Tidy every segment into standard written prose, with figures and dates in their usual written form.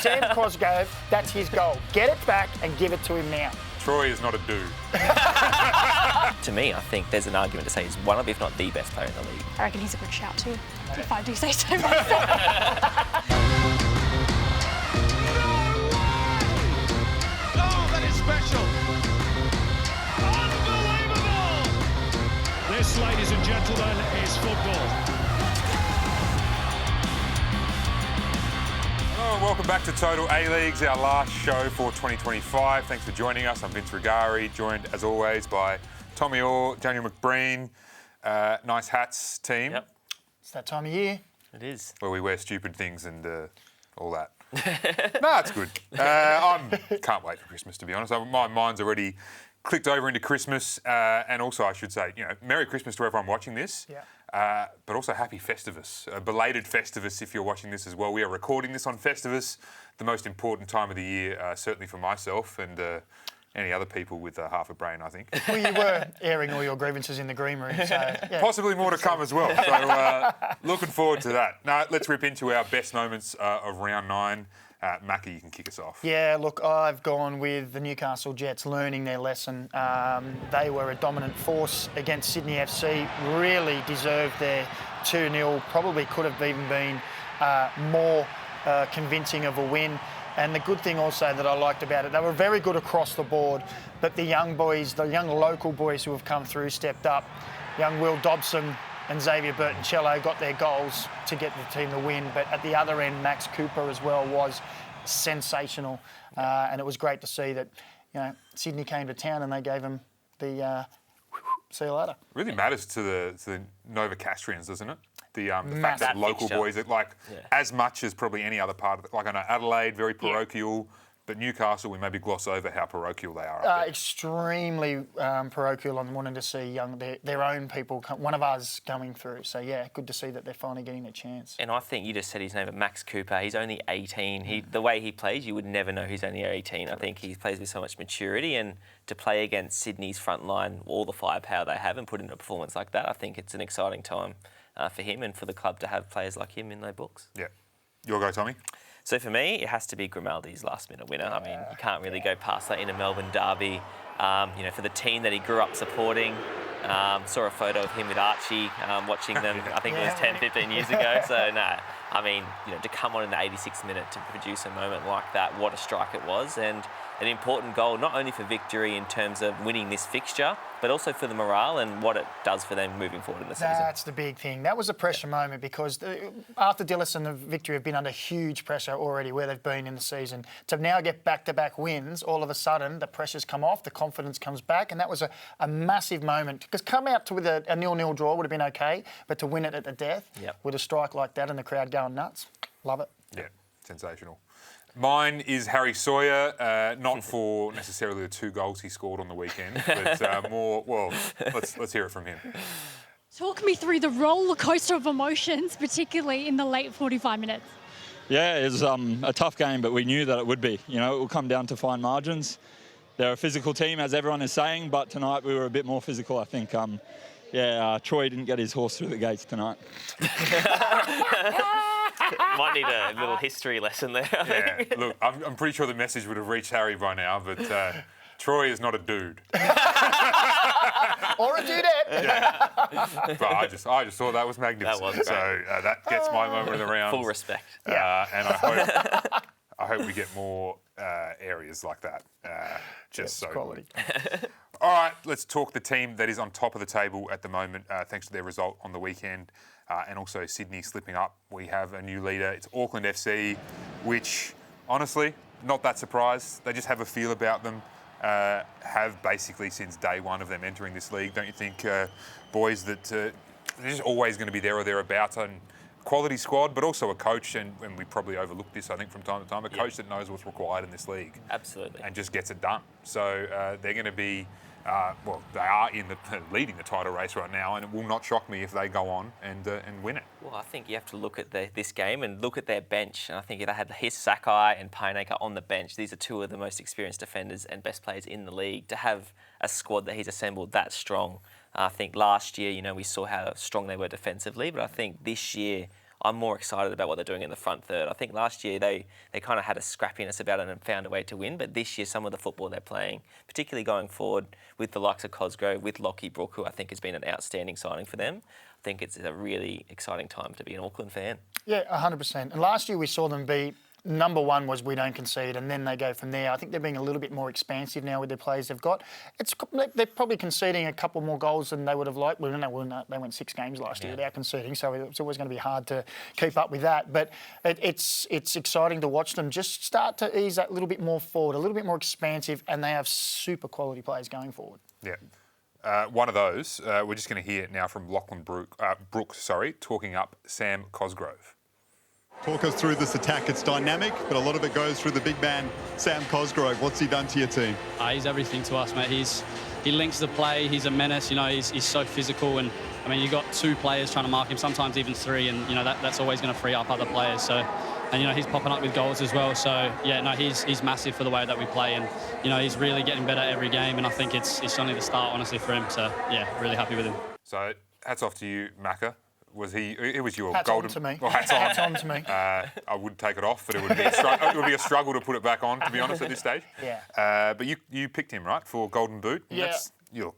Sam Cosgrove, that's his goal. Get it back and give it to him now. Troy is not a dude. To me, I think there's an argument to say he's one of, if not the best player in the league. I reckon he's a good shout too, if I do say so myself. Oh, that is special. Unbelievable. This, ladies and gentlemen, is football. Welcome back to Total A-Leagues, our last show for 2025. Thanks for joining us. I'm Vince Rugari, joined as always by Tommy Oar, Daniel McBreen. Nice hats, team. Yep. It's that time of year. It is. Where we wear stupid things and all that. No, it's good. I can't wait for Christmas, to be honest. My mind's already clicked over into Christmas. And also, I should say, Merry Christmas to everyone watching this. Yeah. But also happy Festivus, a belated Festivus if you're watching this as well. We are recording this on Festivus, the most important time of the year, certainly for myself and any other people with half a brain, I think. Well, you were airing all your grievances in the green room, so... Yeah. Possibly more to come as well, so looking forward to that. Now, let's rip into our best moments of round 9. Mackie, you can kick us off. Yeah, look, I've gone with the Newcastle Jets learning their lesson. They were a dominant force against Sydney FC, really deserved their 2-0, probably could have even been more convincing of a win. And the good thing also that I liked about it, they were very good across the board, but the young boys, the young local boys who have come through stepped up. Young Will Dobson and Xavier Bertoncello got their goals to get the team the win. But at the other end, Max Cooper as well was sensational. And it was great to see that, Sydney came to town and they gave him the see you later. Really matters to the Nova Castrians, doesn't it? The fact that local fixture. boys, as much as probably any other part of it. Like I know Adelaide, very parochial. But Newcastle, we maybe gloss over how parochial they are. Extremely parochial and wanting to see their own people, one of us coming through. So, yeah, good to see that they're finally getting a chance. And I think you just said his name, Max Cooper. He's only 18. The way he plays, you would never know he's only 18. I think he plays with so much maturity, and to play against Sydney's front line, all the firepower they have, and put in a performance like that, I think it's an exciting time for him and for the club to have players like him in their books. Yeah. Your go, Tommy? So for me, it has to be Grimaldi's last-minute winner. I mean, you can't really go past that in a Melbourne derby. For the team that he grew up supporting. Saw a photo of him with Archie watching them, I think it was 10, 15 years ago. So, to come on in the 86th minute to produce a moment like that, what a strike it was. And an important goal, not only for victory in terms of winning this fixture, but also for the morale and what it does for them moving forward in the season. That's the big thing. That was a pressure moment because after Diles and the Victory have been under huge pressure already where they've been in the season. To now get back-to-back wins, all of a sudden the pressure's come off, the confidence comes back, and that was a massive moment. Because come out with a 0-0 draw would have been okay, but to win it at the death with a strike like that and the crowd going nuts, love it. Yeah, sensational. Mine is Harry Sawyer, not for necessarily the 2 goals he scored on the weekend, but more, let's hear it from him. Talk me through the roller coaster of emotions, particularly in the late 45 minutes. Yeah, it was a tough game, but we knew that it would be. It will come down to fine margins. They're a physical team, as everyone is saying, but tonight we were a bit more physical, I think. Troy didn't get his horse through the gates tonight. Might need a little history lesson there. Yeah, look, I'm pretty sure the message would have reached Harry by now, but Troy is not a dude. Or a dudette. Yeah. But I just thought that was magnificent. That was great. So that gets my moment of the round. Full respect. And I hope we get more areas like that. So quality. All right, let's talk the team that is on top of the table at the moment, thanks to their result on the weekend. And also Sydney slipping up. We have a new leader. It's Auckland FC, which, honestly, not that surprised. They just have a feel about them. Have basically since day one of them entering this league. Don't you think, boys, that they're just always going to be there or thereabouts? And quality squad, but also a coach, and we probably overlook this, I think, from time to time, a coach that knows what's required in this league. Absolutely. And just gets it done. So they're going to be... they are leading the title race right now, and it will not shock me if they go on and win it. Well, I think you have to look at this game and look at their bench. And I think if they had Sakai and Pineacre on the bench, these are 2 of the most experienced defenders and best players in the league. To have a squad that he's assembled that strong, I think last year, we saw how strong they were defensively, but I think this year, I'm more excited about what they're doing in the front third. I think last year they kind of had a scrappiness about it and found a way to win, but this year some of the football they're playing, particularly going forward with the likes of Cosgrove, with Lockie Brook, who I think has been an outstanding signing for them, I think it's a really exciting time to be an Auckland fan. Yeah, 100%. And last year we saw them be, number one was we don't concede, and then they go from there. I think they're being a little bit more expansive now with the players they've got. They're probably conceding a couple more goals than they would have liked. Well, no, they went 6 games last year without conceding, so it's always going to be hard to keep up with that. But it's exciting to watch them just start to ease that little bit more forward, a little bit more expansive, and they have super quality players going forward. Yeah. One of those, we're just going to hear now from Lachlan Brooks, talking up Sam Cosgrove. Talk us through this attack. It's dynamic, but a lot of it goes through the big man, Sam Cosgrove. What's he done to your team? He's everything to us, mate. He links the play. He's a menace. You know, he's so physical. And, I mean, you've got 2 players trying to mark him, sometimes even 3. And, you know, that's always going to free up other players. So, and, you know, he's popping up with goals as well. So, yeah, no, he's massive for the way that we play. And, you know, he's really getting better every game. And I think it's only the start, honestly, for him. So, yeah, really happy with him. So, hats off to you, Macca. It was your hats golden... on to me. Well, hats on. Hats on to me. I would take it off, but it would be a struggle to put it back on, to be honest, at this stage. Yeah. But you picked him, right, for Golden Boot? Yeah.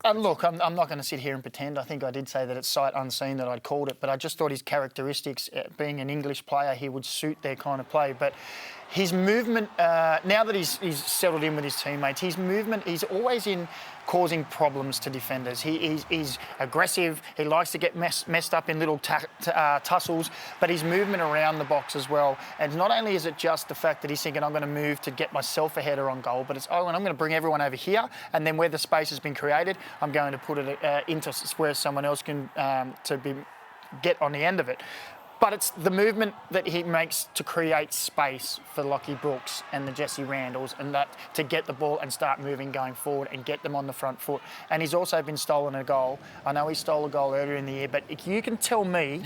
And look, I'm not going to sit here and pretend. I think I did say that it's sight unseen that I'd called it, but I just thought his characteristics, being an English player, he would suit their kind of play. But his movement, now that he's settled in with his teammates, his movement, he's always in causing problems to defenders. He's aggressive. He likes to get messed up in little tussles, but his movement around the box as well. And not only is it just the fact that he's thinking, I'm going to move to get myself a header on goal, but it's, and I'm going to bring everyone over here, and then where the space has been created, I'm going to put it into where someone else can get on the end of it. But it's the movement that he makes to create space for Lockie Brooks and the Jesse Randalls, and that to get the ball and start moving going forward and get them on the front foot. And he's also been stolen a goal. I know he stole a goal earlier in the year, but if you can tell me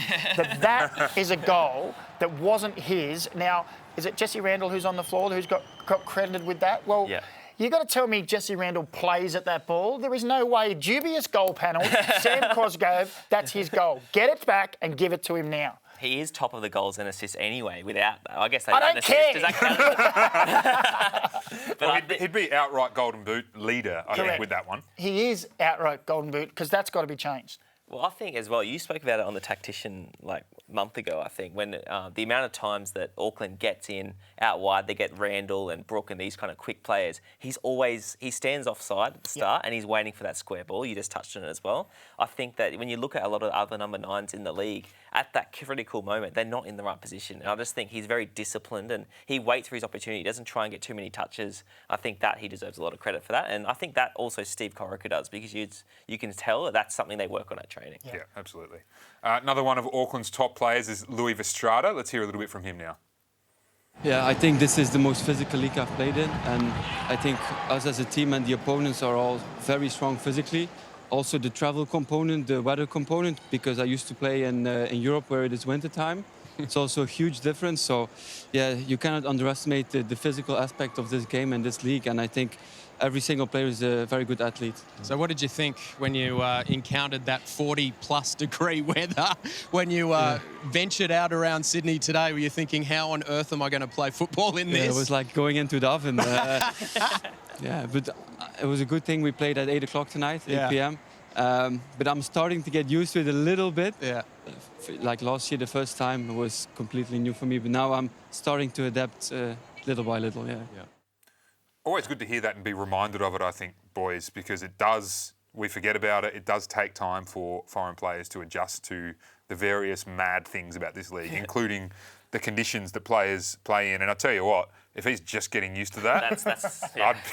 that is a goal that wasn't his. Now, is it Jesse Randall who's on the floor who's got credited with that? Well, yeah. You got to tell me Jesse Randall plays at that ball. There is no way. Dubious goal panel. Sam Cosgrove, that's his goal. Get it back and give it to him now. He is top of the goals and assists anyway. Without, I guess they I don't care. Does that count? Well, he'd be outright Golden Boot leader, I think, with that one. He is outright Golden Boot because that's got to be changed. Well, I think as well, you spoke about it on the Tactician like a month ago, I think, when the amount of times that Auckland gets in out wide, they get Randall and Brook and these kind of quick players. He stands offside at the start and he's waiting for that square ball. You just touched on it as well. I think that when you look at a lot of other number 9s in the league, at that critical moment, they're not in the right position. And I just think he's very disciplined and he waits for his opportunity. He doesn't try and get too many touches. I think that he deserves a lot of credit for that. And I think that also Steve Corica does because you can tell that's something they work on at training. Yeah, absolutely. Another one of Auckland's top players is Louis Verstraete. Let's hear a little bit from him now. Yeah, I think this is the most physical league I've played in, and I think us as a team and the opponents are all very strong physically. Also the travel component, the weather component, because I used to play in Europe where it is winter time. It's also a huge difference. So, yeah, you cannot underestimate the physical aspect of this game and this league, and I think every single player is a very good athlete. So what did you think when you encountered that 40-plus degree weather? When you ventured out around Sydney today, were you thinking, how on earth am I going to play football in this? Yeah, it was like going into the oven. Yeah, but it was a good thing we played at 8 o'clock tonight, 8 p.m. But I'm starting to get used to it a little bit. Yeah. Like last year, the first time, it was completely new for me. But now I'm starting to adapt little by little, yeah. Always good to hear that and be reminded of it, I think, boys, because we forget about it. It does take time for foreign players to adjust to the various mad things about this league, including the conditions that players play in. And I tell you what, if he's just getting used to that,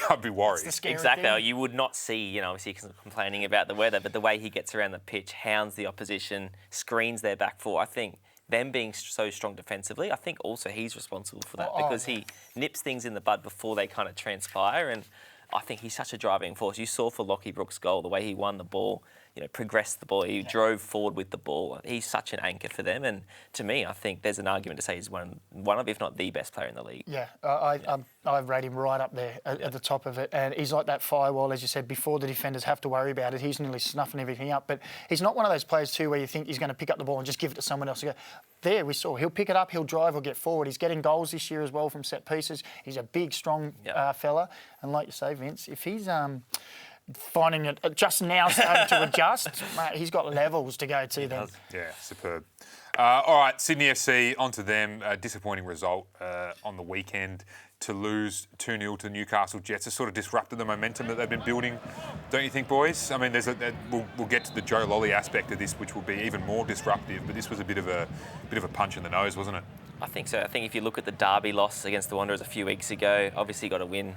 I'd be worried. Exactly. You would not see, obviously he's complaining about the weather, but the way he gets around the pitch, hounds the opposition, screens their back four, I think them being so strong defensively, I think also he's responsible for that because he nips things in the bud before they kind of transpire, and I think he's such a driving force. You saw for Lockie Brooks' goal, the way he won the ball, progressed the ball. He drove forward with the ball. He's such an anchor for them. And to me, I think there's an argument to say he's one of, if not the best player in the league. Yeah, I rate him right up there at the top of it. And he's like that firewall, as you said, before the defenders have to worry about it. He's nearly snuffing everything up. But he's not one of those players, too, where you think he's going to pick up the ball and just give it to someone else. There, we saw he'll pick it up, he'll drive or get forward. He's getting goals this year as well from set pieces. He's a big, strong fella. And like you say, Vince, if he's finding it just now starting to adjust, mate, he's got levels to go to then. Yeah, superb. All right, Sydney FC, on to them. A disappointing result on the weekend to lose 2-0 to Newcastle Jets. Has sort of disrupted the momentum that they've been building, don't you think, boys? I mean, we'll get to the Joe Lolly aspect of this, which will be even more disruptive. But this was a bit of a punch in the nose, wasn't it? I think so. I think if you look at the derby loss against the Wanderers a few weeks ago, obviously got a win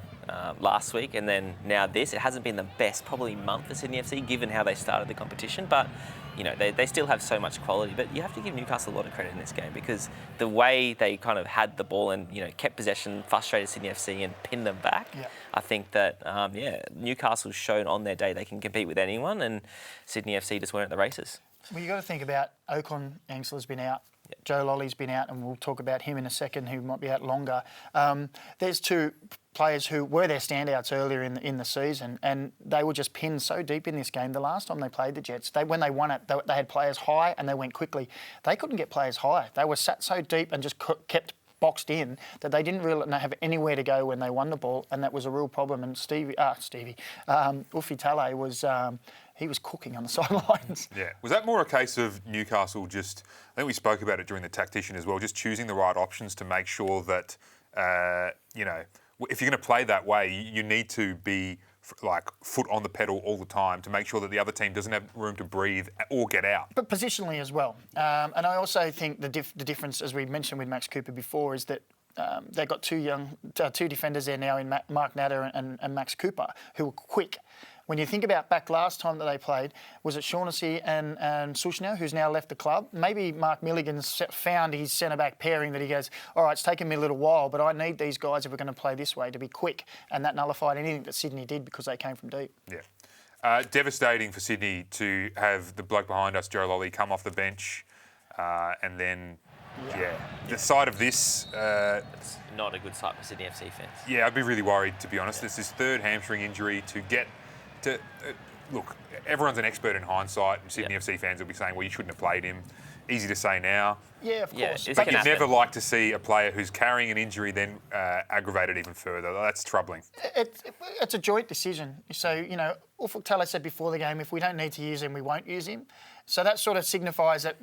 last week, and then now this. It hasn't been the best probably month for Sydney FC, given how they started the competition, but they still have so much quality. But you have to give Newcastle a lot of credit in this game, because the way they kind of had the ball and kept possession, frustrated Sydney FC and pinned them back. Yeah. I think that Newcastle's shown on their day they can compete with anyone, and Sydney FC just weren't at the races. Well, you got to think about Oakland. Angsler's been out. Yep. Joe Lolly's been out, and we'll talk about him in a second, who might be out longer. There's two players who were their standouts earlier in the season, and they were just pinned so deep in this game. The last time they played the Jets, when they won it, they had players high and they went quickly. They couldn't get players high. They were sat so deep and just kept boxed in that they didn't really have anywhere to go when they won the ball, and that was a real problem. And Ufi Tale was... he was cooking on the sidelines. Yeah. Was that more a case of Newcastle just, I think we spoke about it during the tactician as well, just choosing the right options to make sure that, if you're going to play that way, you need to be foot on the pedal all the time to make sure that the other team doesn't have room to breathe or get out. But positionally as well. And I also think the difference, as we mentioned with Max Cooper before, is that they've got two defenders there now in Mark Natter and Max Cooper, who are quick. When you think about back last time that they played, was it Shaughnessy and Sushna, who's now left the club? Maybe Mark Milligan's found his centre-back pairing that he goes, all right, it's taken me a little while, but I need these guys if we're going to play this way to be quick. And that nullified anything that Sydney did because they came from deep. Yeah. Devastating for Sydney to have the bloke behind us, Joe Lolly, come off the bench and then... the side of this... it's not a good sight for Sydney FC fans. Yeah, I'd be really worried, to be honest. It's his third hamstring injury to get... look, everyone's an expert in hindsight, and Sydney FC fans will be saying, well, you shouldn't have played him. Easy to say now. Yeah, of course. But you'd never like to see a player who's carrying an injury then aggravated even further. That's troubling. It's a joint decision. So, Ufuk Tale said before the game, if we don't need to use him, we won't use him. So that sort of signifies that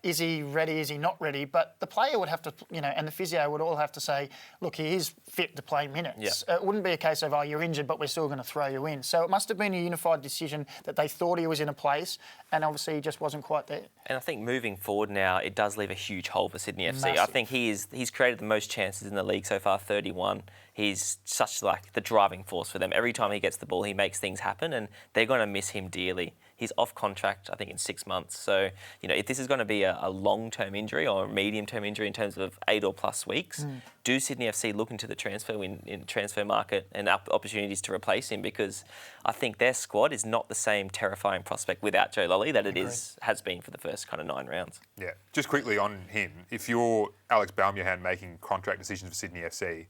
is he ready, is he not ready? But the player would have to, and the physio would all have to say, look, he is fit to play minutes. Yeah. It wouldn't be a case of, you're injured, but we're still going to throw you in. So it must have been a unified decision that they thought he was in a place, and obviously he just wasn't quite there. And I think moving forward now, it does leave a huge hole for Sydney FC. Massive. I think he's created the most chances in the league so far, 31. He's such the driving force for them. Every time he gets the ball, he makes things happen, and they're going to miss him dearly. He's off contract, I think, in 6 months. So, if this is going to be a long-term injury or a medium-term injury in terms of 8 or plus weeks, do Sydney FC look into the transfer market and opportunities to replace him? Because I think their squad is not the same terrifying prospect without Joe Lolly that has been for the first kind of 9 rounds. Yeah. Just quickly on him, if you're Alex Baumjohann making contract decisions for Sydney FC,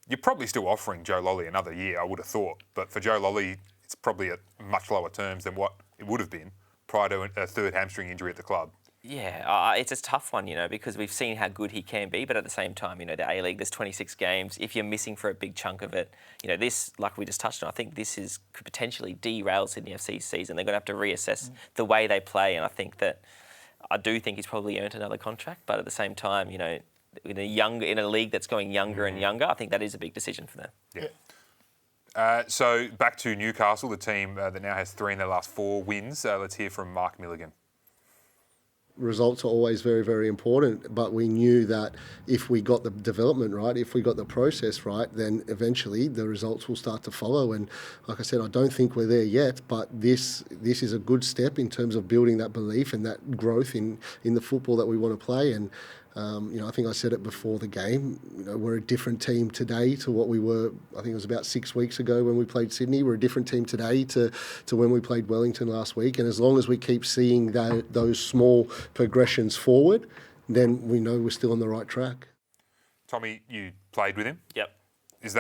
you're probably still offering Joe Lolly another year, I would have thought. But for Joe Lolly, it's probably at much lower terms than what it would have been prior to a third hamstring injury at the club. Yeah, it's a tough one, because we've seen how good he can be, but at the same time, the ALeague, there's 26 games. If you're missing for a big chunk of it, this, like we just touched on, I think this could potentially derail Sydney FC's season. They're going to have to reassess the way they play, and I do think he's probably earned another contract, but at the same time, in a league that's going younger and younger, I think that is a big decision for them. Yeah. So back to Newcastle, the team that now has 3 in their last 4 wins. Let's hear from Mark Milligan. Results are always very, very important, but we knew that if we got the development right, if we got the process right, then eventually the results will start to follow. And like I said, I don't think we're there yet, but this is a good step in terms of building that belief and that growth in the football that we want to play. And I think I said it before the game. We're a different team today to what we were, I think it was about 6 weeks ago when we played Sydney. We're a different team today to when we played Wellington last week. And as long as we keep seeing those small progressions forward, then we know we're still on the right track. Tommy, you played with him. Yep. Is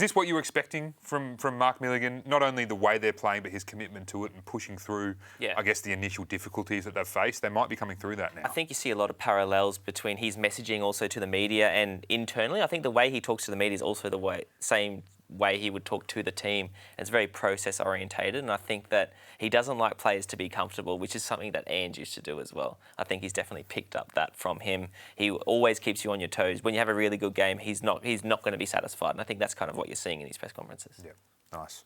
this what you were expecting from Mark Milligan? Not only the way they're playing, but his commitment to it and pushing through, I guess, the initial difficulties that they've faced. They might be coming through that now. I think you see a lot of parallels between his messaging also to the media and internally. I think the way he talks to the media is also the same way he would talk to the team. It's very process orientated, and I think that he doesn't like players to be comfortable, which is something that Ange used to do as well. I think he's definitely picked up that from him. He always keeps you on your toes. When you have a really good game, he's not going to be satisfied, and I think that's kind of what you're seeing in these press conferences. Yeah, nice.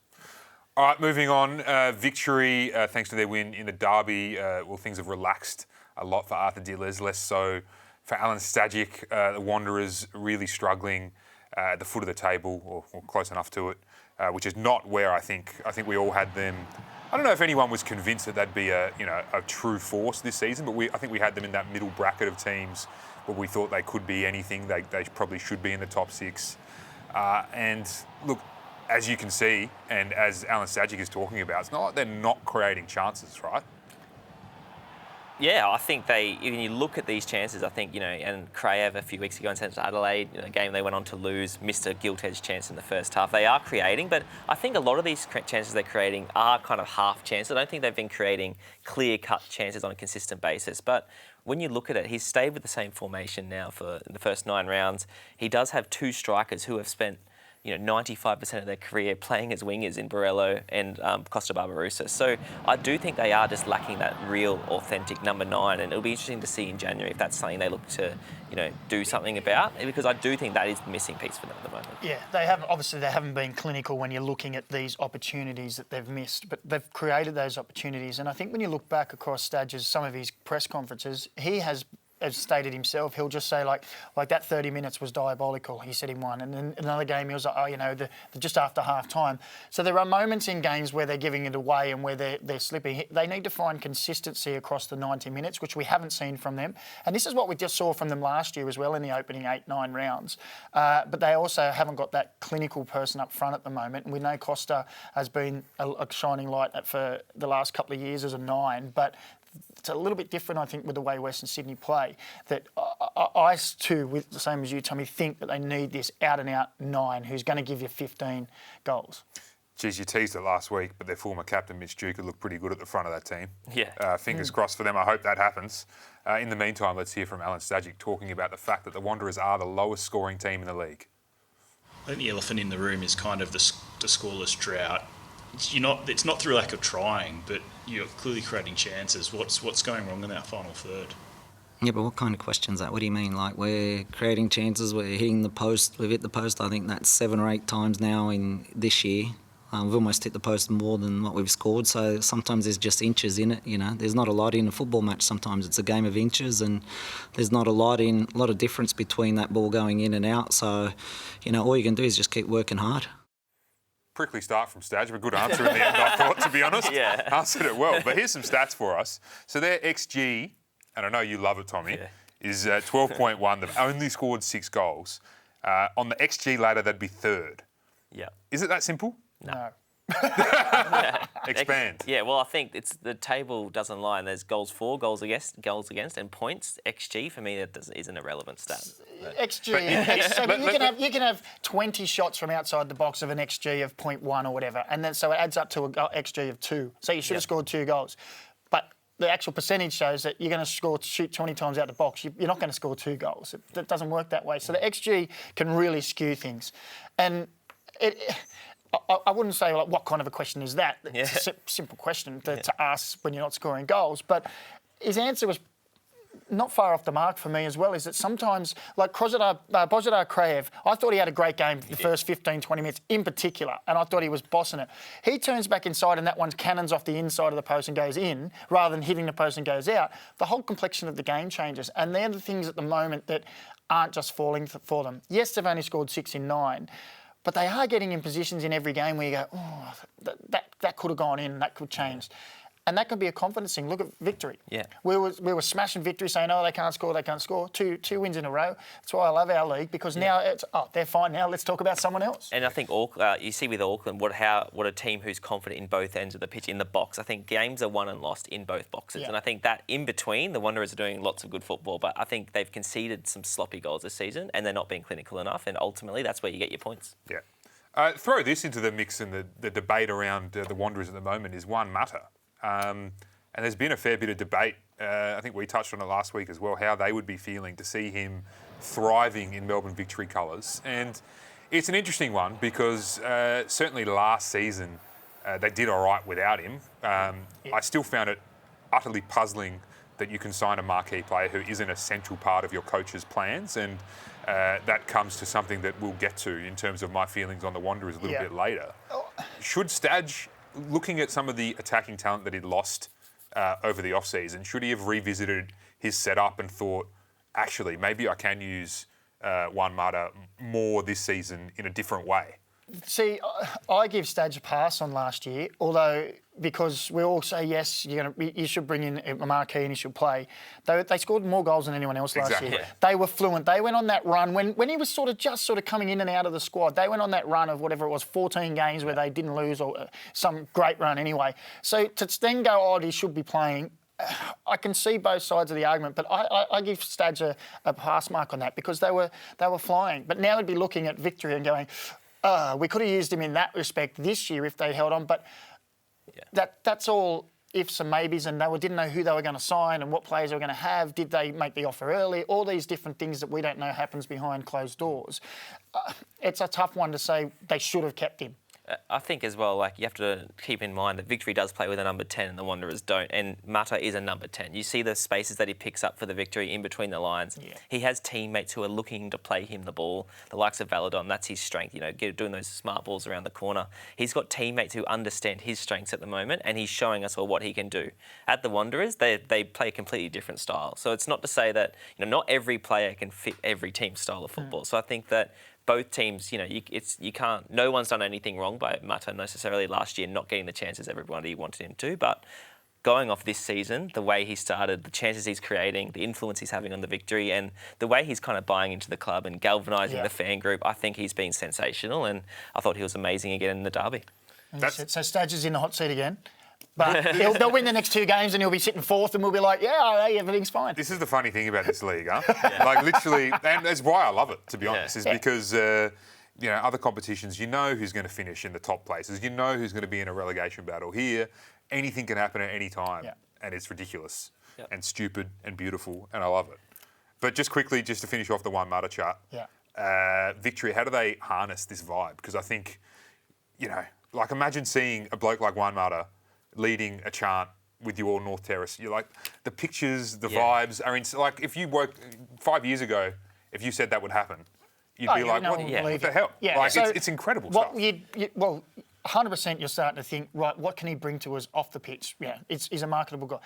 All right, moving on. Victory, thanks to their win in the derby. Things have relaxed a lot for Arthur Diles, less so for Alen Stajcic. The Wanderers really struggling at the foot of the table, or close enough to it, which is not where I think we all had them. I don't know if anyone was convinced that they'd be a true force this season, but I think we had them in that middle bracket of teams where we thought they could be anything. They probably should be in the top 6. And look, as you can see, and as Alen Stajcic is talking about, it's not like they're not creating chances, right? Yeah, I think when you look at these chances, I think, and Kraev a few weeks ago in Central Adelaide, a game they went on to lose, missed a gilt-edged chance in the first half. They are creating, but I think a lot of these chances they're creating are kind of half chances. I don't think they've been creating clear-cut chances on a consistent basis, but when you look at it, he's stayed with the same formation now for the first 9 rounds. He does have 2 strikers who have spent 95% of their career playing as wingers in Borrello and Costa Barbarouses. So I do think they are just lacking that real, authentic number 9, and it'll be interesting to see in January if that's something they look to, do something about, because I do think that is the missing piece for them at the moment. Yeah, they haven't been clinical when you're looking at these opportunities that they've missed, but they've created those opportunities. And I think when you look back across some of his press conferences, he has stated himself, he'll just say like that 30 minutes was diabolical, he said in one. And then another game he was like, just after half time. So there are moments in games where they're giving it away and where they're slipping. They need to find consistency across the 90 minutes, which we haven't seen from them. And this is what we just saw from them last year as well in the opening 8-9 rounds. But they also haven't got that clinical person up front at the moment. And we know Costa has been a shining light for the last couple of years as a 9, but it's a little bit different, I think, with the way Western Sydney play. That I too, with the same as you, Tommy, think that they need this out-and-out 9 who's going to give you 15 goals. Geez, you teased it last week, but their former captain, Mitch Duke, looked pretty good at the front of that team. Yeah. Fingers crossed for them. I hope that happens. In the meantime, let's hear from Alen Stajcic talking about the fact that the Wanderers are the lowest scoring team in the league. I think the elephant in the room is kind of the scoreless drought. It's not through lack of trying, but you're clearly creating chances. What's going wrong in that final third? Yeah, but what kind of question is that? What do you mean? Like, we're creating chances, we're hitting the post, we've hit the post, I think that's 7 or 8 times now in this year. We've almost hit the post more than what we've scored, so sometimes there's just inches in it, There's not a lot in a football match sometimes. It's a game of inches, and there's not a lot of difference between that ball going in and out. So, all you can do is just keep working hard. Prickly start from Staj, a good answer in the end, I thought, to be honest. Yeah. Answered it well. But here's some stats for us. So their XG, and I know you love it, Tommy, is 12.1. They've only scored 6 goals. On the XG ladder, they'd be 3rd. Yeah. Is it that simple? No. Expand. Yeah, well, I think the table doesn't lie. And there's goals for, goals against, and points. XG, for me, is an irrelevant stat. XG, you can have 20 shots from outside the box of an XG of 0.1 or whatever, and then so it adds up to an XG of 2. So you should have scored 2 goals. But the actual percentage shows that you're going to shoot 20 times out the box. You're not going to score 2 goals. It doesn't work that way. So the XG can really skew things. And I wouldn't say, like, what kind of a question is that? It's a simple question to ask when you're not scoring goals. But his answer was not far off the mark for me as well, is that sometimes, like Bozidar Kraev, I thought he had a great game for the first 15, 20 minutes in particular, and I thought he was bossing it. He turns back inside and that one cannons off the inside of the post and goes in, rather than hitting the post and goes out. The whole complexion of the game changes, and they're the things at the moment that aren't just falling for them. Yes, they've only scored 6 in 9, but they are getting in positions in every game where you go, oh, that could have gone in, that could have changed. And that could be a confidence thing. Look at Victory. Yeah. We were smashing Victory, saying, oh, they can't score. Two wins in a row. That's why I love our league, because now it's, they're fine now. Let's talk about someone else. And I think you see with Auckland what a team who's confident in both ends of the pitch in the box. I think games are won and lost in both boxes. Yeah. And I think that in between, the Wanderers are doing lots of good football, but I think they've conceded some sloppy goals this season and they're not being clinical enough. And ultimately, that's where you get your points. Yeah. Throw this into the mix, and the debate around the Wanderers at the moment is Juan Mata. And there's been a fair bit of debate. I think we touched on it last week as well, how they would be feeling to see him thriving in Melbourne Victory colours. And it's an interesting one because certainly last season they did all right without him. I still found it utterly puzzling that you can sign a marquee player who isn't a central part of your coach's plans. And that comes to something that we'll get to in terms of my feelings on the Wanderers a little bit later. Should Staj, looking at some of the attacking talent that he'd lost over the off-season, should he have revisited his setup and thought, actually, maybe I can use Juan Mata more this season in a different way? See, I give Staj a pass on last year, although because we all say, yes, you should bring in a marquee and he should play. They scored more goals than anyone else last year. They were fluent. They went on that run. When he was just coming in and out of the squad, they went on that run of whatever it was, 14 games where they didn't lose, or some great run anyway. So to then go, he should be playing, I can see both sides of the argument, but I give Staj a pass mark on that because they were flying. But now we'd be looking at Victory and going, we could have used him in that respect this year if they held on, but that's all ifs and maybes, and they didn't know who they were going to sign and what players they were going to have. Did they make the offer early? All these different things that we don't know happens behind closed doors. It's a tough one to say they should have kept him. I think as well, you have to keep in mind that Victory does play with a number 10 and the Wanderers don't. And Mata is a number 10. You see the spaces that he picks up for the Victory in between the lines. Yeah. He has teammates who are looking to play him the ball. The likes of Valadon, that's his strength, doing those smart balls around the corner. He's got teammates who understand his strengths at the moment, and he's showing us what he can do. At the Wanderers, they play a completely different style. So it's not to say that not every player can fit every team's style of football. So I think that both teams, you can't. No one's done anything wrong by Mata necessarily last year, not getting the chances everybody wanted him to. But going off this season, the way he started, the chances he's creating, the influence he's having on the Victory, and the way he's kind of buying into the club and galvanising the fan group, I think he's been sensational. And I thought he was amazing again in the derby. So Staj is in the hot seat again. But they'll win the next two games and he'll be sitting fourth and we'll be like, everything's fine. This is the funny thing about this league, huh? Literally, and that's why I love it, to be honest, is because, other competitions, who's going to finish in the top places. Who's going to be in a relegation battle. Here, anything can happen at any time. Yeah. And it's ridiculous and stupid and beautiful, and I love it. But just quickly, just to finish off the Juan Mata chart. Yeah. Victory, how do they harness this vibe? Because I think, imagine seeing a bloke like Juan Mata leading a chant with you all North Terrace. You're like, the pictures, the vibes are in. If you worked 5 years ago, if you said that would happen, you'd be like, what the hell? Yeah. It's incredible stuff. 100% you're starting to think, right, what can he bring to us off the pitch? Yeah, he's a marketable guy.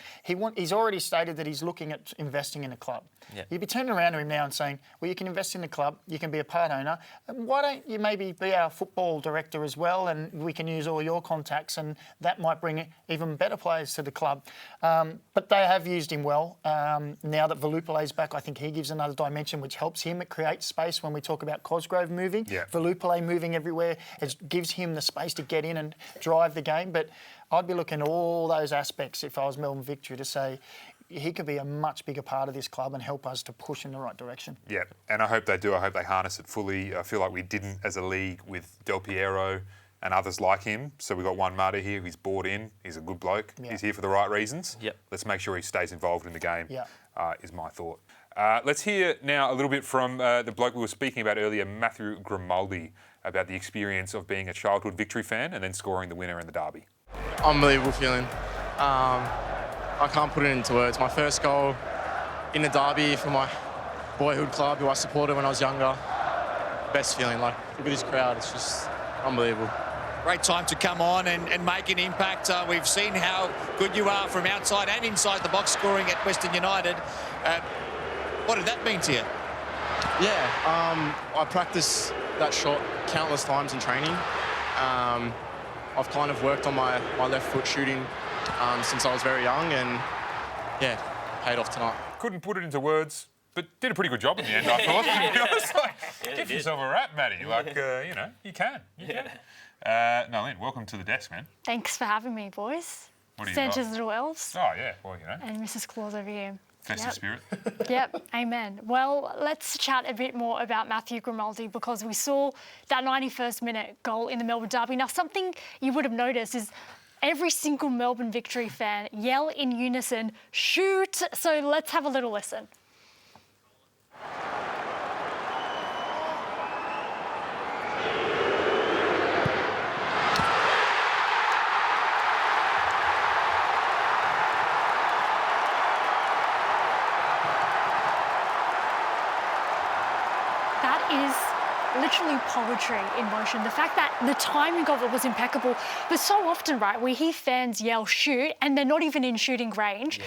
He's already stated that he's looking at investing in a club. Yeah. You'd be turning around to him now and saying, well, you can invest in the club, you can be a part owner, and why don't you maybe be our football director as well, and we can use all your contacts, and that might bring even better players to the club. But they have used him well. Now that Velupale's back, I think he gives another dimension which helps him. It creates space when we talk about Cosgrove moving. Yeah. Velupale moving everywhere. It gives him the space to get in and drive the game. But I'd be looking at all those aspects if I was Melbourne Victory to say he could be a much bigger part of this club and help us to push in the right direction. Yeah, and I hope they do. I hope they harness it fully. I feel like we didn't as a league with Del Piero and others like him. So we've got Juan Mata here. He's bought in. He's a good bloke. Yeah. He's here for the right reasons. Yep. Let's make sure he stays involved in the game, is my thought. Let's hear now a little bit from the bloke we were speaking about earlier, Matthew Grimaldi, about the experience of being a childhood Victory fan and then scoring the winner in the derby. Unbelievable feeling. I can't put it into words. My first goal in the derby for my boyhood club, who I supported when I was younger. Best feeling. Look at this crowd. It's just unbelievable. Great time to come on and make an impact. We've seen how good you are from outside and inside the box scoring at Western United. What did that mean to you? Yeah, I practiced that shot countless times in training. I've kind of worked on my left foot shooting since I was very young, and yeah, paid off tonight. Couldn't put it into words, but did a pretty good job in the end, I thought. I was like, give yourself a rap, Matty. Like, you know, you can. Nalin, welcome to the desk, man. Thanks for having me, boys. What do you Santa's got? little elves. Oh, yeah, well, you know. And Mrs. Claus over here. Festive spirit. Yep, amen. Well, let's chat a bit more about Matthew Grimaldi, because we saw that 91st minute goal in the Melbourne Derby. Now, something you would have noticed is every single Melbourne Victory fan yell in unison, "Shoot!" So let's have a little listen. Literally poetry in motion. The fact that the timing of it was impeccable, but so often, right, we hear fans yell "shoot" and they're not even in shooting range. Yeah.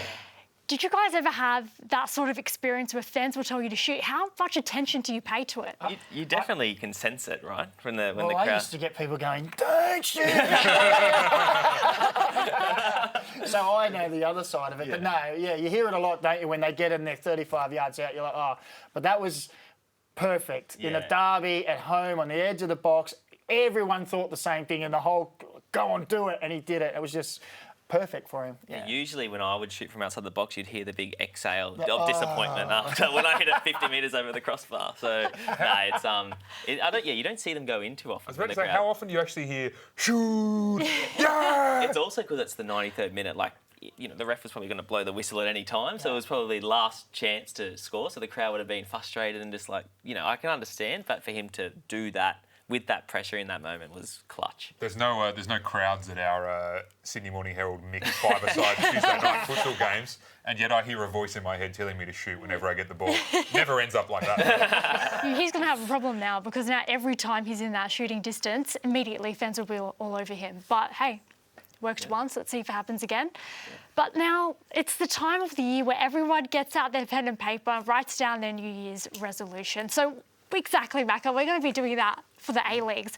Did you guys ever have that sort of experience where fans will tell you to shoot? How much attention do you pay to it? You definitely can sense it, right? When the crowd. I used to get people going, "Don't shoot!" So I know the other side of it. But no, you hear it a lot, don't you? When they get in there 35 yards out, you're like, oh. But that was perfect. In a derby, at home, on the edge of the box, everyone thought the same thing, and the whole, go on, do it, and he did it. It was just perfect for him. Yeah. Usually when I would shoot from outside the box, you'd hear the big exhale of disappointment after when I hit it 50 metres over the crossbar. So, no, it's you don't see them go in too often. I was about to say, how often do you actually hear "shoot"? Yeah! It's also because it's the 93rd minute, like, you know, the ref was probably going to blow the whistle at any time, so it was probably last chance to score, so the crowd would have been frustrated and just like, you know, I can understand, but for him to do that with that pressure in that moment was clutch. There's no crowds at our Sydney Morning Herald mixed five-a-side Tuesday night futsal games, and yet I hear a voice in my head telling me to shoot whenever I get the ball. Never ends up like that. He's going to have a problem now, because now every time he's in that shooting distance, immediately fans will be all over him. But hey, worked once, let's see if it happens again. But now it's the time of the year where everyone gets out their pen and paper, writes down their New Year's resolution. So exactly, Macca, we're going to be doing that for the A-Leagues.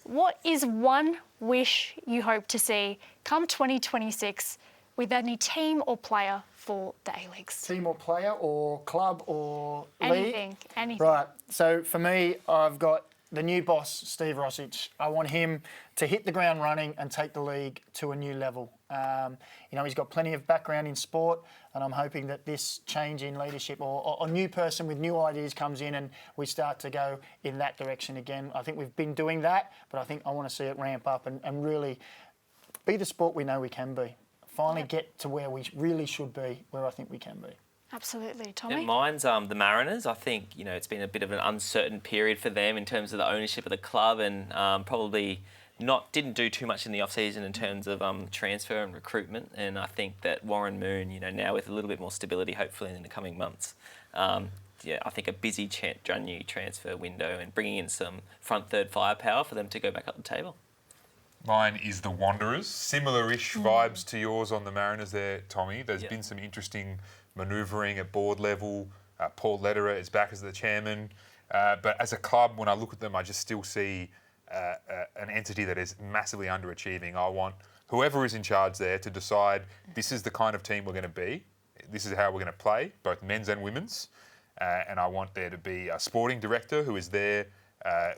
What is one wish you hope to see come 2026 with any team or player for the A-Leagues? Team or player or club or anything, league? Anything. Right, so for me, I've got the new boss, Steve Rosic. I want him to hit the ground running and take the league to a new level. You know, he's got plenty of background in sport, and I'm hoping that this change in leadership or a new person with new ideas comes in and we start to go in that direction again. I think we've been doing that, but I think I want to see it ramp up and really be the sport we know we can be. Finally get to where we really should be, where I think we can be. Absolutely. Tommy? Yeah, mine's the Mariners. I think, you know, it's been a bit of an uncertain period for them in terms of the ownership of the club, and probably didn't do too much in the off-season in terms of transfer and recruitment. And I think that Warren Moon, you know, now with a little bit more stability, hopefully in the coming months, I think a busy January transfer window and bringing in some front third firepower for them to go back up the table. Mine is the Wanderers. Similar-ish vibes to yours on the Mariners there, Tommy. There's been some interesting manoeuvring at board level. Paul Lederer is back as the chairman. But as a club, when I look at them, I just still see an entity that is massively underachieving. I want whoever is in charge there to decide this is the kind of team we're going to be. This is how we're going to play, both men's and women's. And I want there to be a sporting director who is there,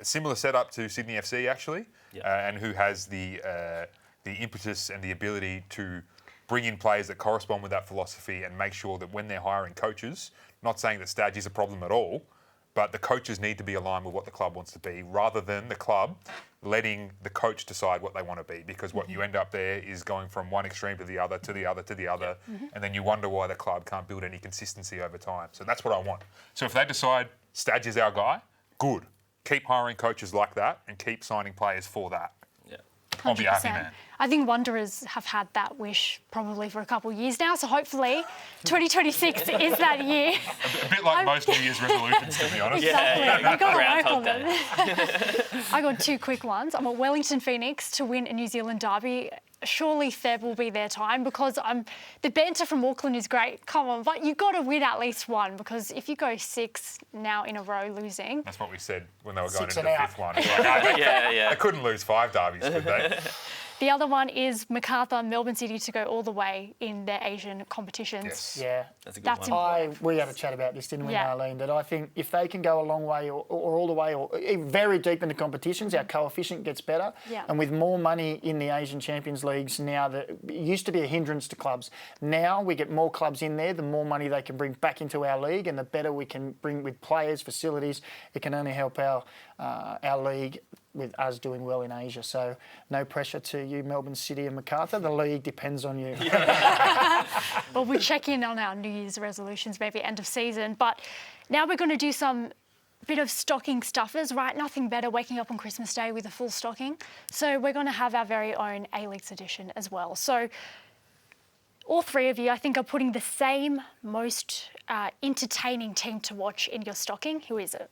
similar setup to Sydney FC actually, and who has the impetus and the ability to bring in players that correspond with that philosophy and make sure that when they're hiring coaches, not saying that Stajcic is a problem at all, but the coaches need to be aligned with what the club wants to be, rather than the club letting the coach decide what they want to be, because what you end up there is going from one extreme to the other, to the other, to the other, and then you wonder why the club can't build any consistency over time. So that's what I want. So if they decide Staj is our guy, good. Keep hiring coaches like that and keep signing players for that. I'll be a happy man. I think Wanderers have had that wish probably for a couple of years now, so hopefully 2026 is that year. A bit like most New Year's resolutions, to be honest. Exactly. You've got to work on them. I got two quick ones. I'm at Wellington Phoenix to win a New Zealand derby. Surely Feb will be their time, because the banter from Auckland is great. Come on, but you've got to win at least one, because if you go 6 now in a row losing... That's what we said when they were going into the 5th one. They couldn't lose 5 derbies, could they? The other one is Macarthur, Melbourne City to go all the way in their Asian competitions. Yes. Yeah. That's a good one. important. We had a chat about this, didn't we, Yeah. Nalin? That I think if they can go a long way or all the way or even very deep into competitions, our coefficient gets better. Yeah. And with more money in the Asian Champions Leagues now, that it used to be a hindrance to clubs. Now we get more clubs in there, the more money they can bring back into our league, and the better we can bring with players, facilities. It can only help our league with us doing well in Asia. So no pressure to you, Melbourne City and Macarthur. The league depends on you. Well, we'll check in on our New Year's resolutions maybe end of season. But now we're going to do some bit of stocking stuffers, right? Nothing better waking up on Christmas Day with a full stocking. So we're going to have our very own ALeague edition as well. So all three of you, I think, are putting the same most entertaining team to watch in your stocking. Who is it?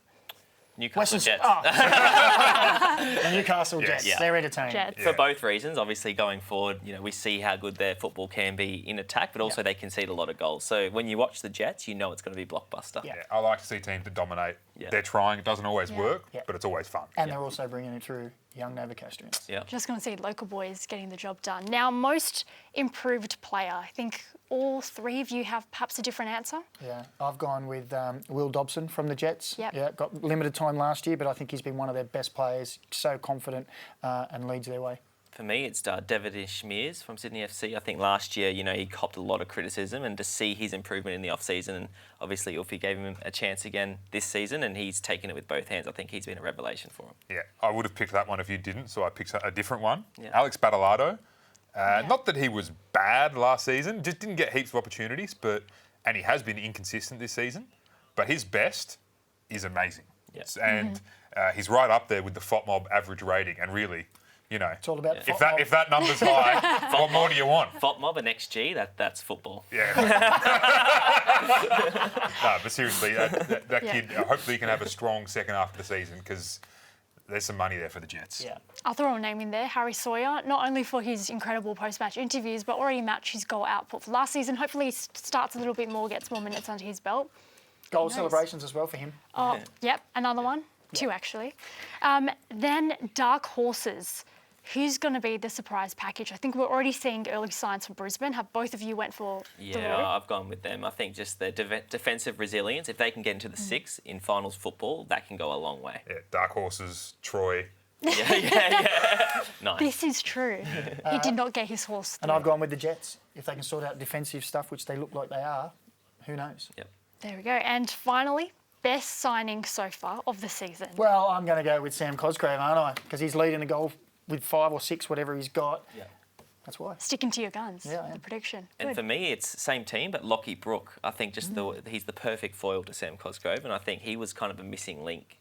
Newcastle Jets. The Newcastle Jets. Yeah. They're entertaining. Jets. For both reasons, obviously going forward, we see how good their football can be in attack, but also they concede a lot of goals. So when you watch the Jets, you know it's going to be blockbuster. Yeah. I like to see teams that dominate. Yeah. They're trying. It doesn't always work, Yeah. but it's always fun. And they're also bringing it through young Nova Costrians. Yeah. Just going to see local boys getting the job done. Now, most improved player. I think all three of you have perhaps a different answer. Yeah, I've gone with Will Dobson from the Jets. Yep. Yeah, got limited time last year, but I think he's been one of their best players, so confident and leads their way. For me, it's Devonish Mears from Sydney FC. I think last year, he copped a lot of criticism, and to see his improvement in the off-season, and obviously Uffy gave him a chance again this season, and he's taken it with both hands. I think he's been a revelation for him. Yeah, I would have picked that one if you didn't, so I picked a different one. Yeah. Alex Battleado. Not that he was bad last season, just didn't get heaps of opportunities, and he has been inconsistent this season, but his best is amazing. Yes. And he's right up there with the FOTMob average rating, and really, It's all about if that number's high, what more do you want? FOTMob and XG, that's football. Yeah. No, but seriously, that kid, hopefully he can have a strong second half of the season, because there's some money there for the Jets. Yeah. I'll throw a name in there, Harry Sawyer, not only for his incredible post-match interviews, but already matched his goal output for last season. Hopefully he starts a little bit more, gets more minutes under his belt. Goal celebrations as well for him. Oh, yep, another one. Two, actually. Then dark horses. Who's going to be the surprise package? I think we're already seeing early signs for Brisbane. Have both of you went for the Yeah, Roar? I've gone with them. I think just their defensive resilience, if they can get into the six in finals football, that can go a long way. Yeah, dark horses, Troy. Yeah. Nice. This is true. He did not get his horse And through. I've gone with the Jets. If they can sort out defensive stuff, which they look like they are, who knows? Yep. There we go. And finally, best signing so far of the season. Well, I'm going to go with Sam Cosgrave, aren't I? Because he's leading the goal with 5 or 6, whatever he's got. Yeah. That's why. Sticking to your guns. Yeah, I am. The prediction. And Good. for me, it's same team, but Lockie Brook. I think just he's the perfect foil to Sam Cosgrove, and I think he was kind of a missing link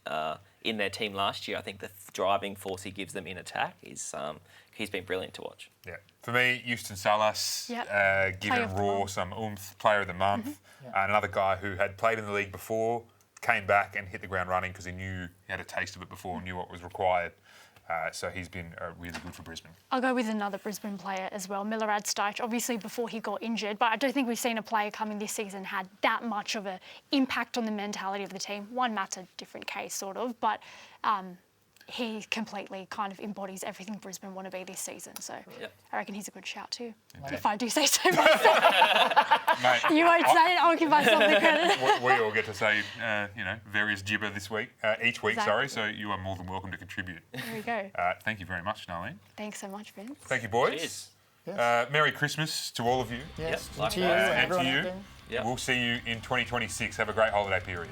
in their team last year. I think the driving force he gives them in attack is he's been brilliant to watch. Yeah. For me, Houston Salas, Yep. given Player of the Raw month. some oomph, player of the month. And another guy who had played in the league before, came back and hit the ground running because he knew he had a taste of it before and knew what was required. So he's been really good for Brisbane. I'll go with another Brisbane player as well, Alen Stajcic, obviously before he got injured, but I don't think we've seen a player coming this season had that much of an impact on the mentality of the team. Juan Mata, different case sort of, but he completely kind of embodies everything Brisbane want to be this season. So I reckon he's a good shout too, if I do say so myself. Mate, You won't say it, I'll give myself the credit. we all get to say, various gibber each week, Exactly. so you are more than welcome to contribute. There we go. Thank you very much, Nalin. Thanks so much, Vince. Thank you, boys. Cheers. Yes. Merry Christmas to all of you. Yes. Yep. To you Likewise. and And to everyone you. out there. Yep. We'll see you in 2026. Have a great holiday period.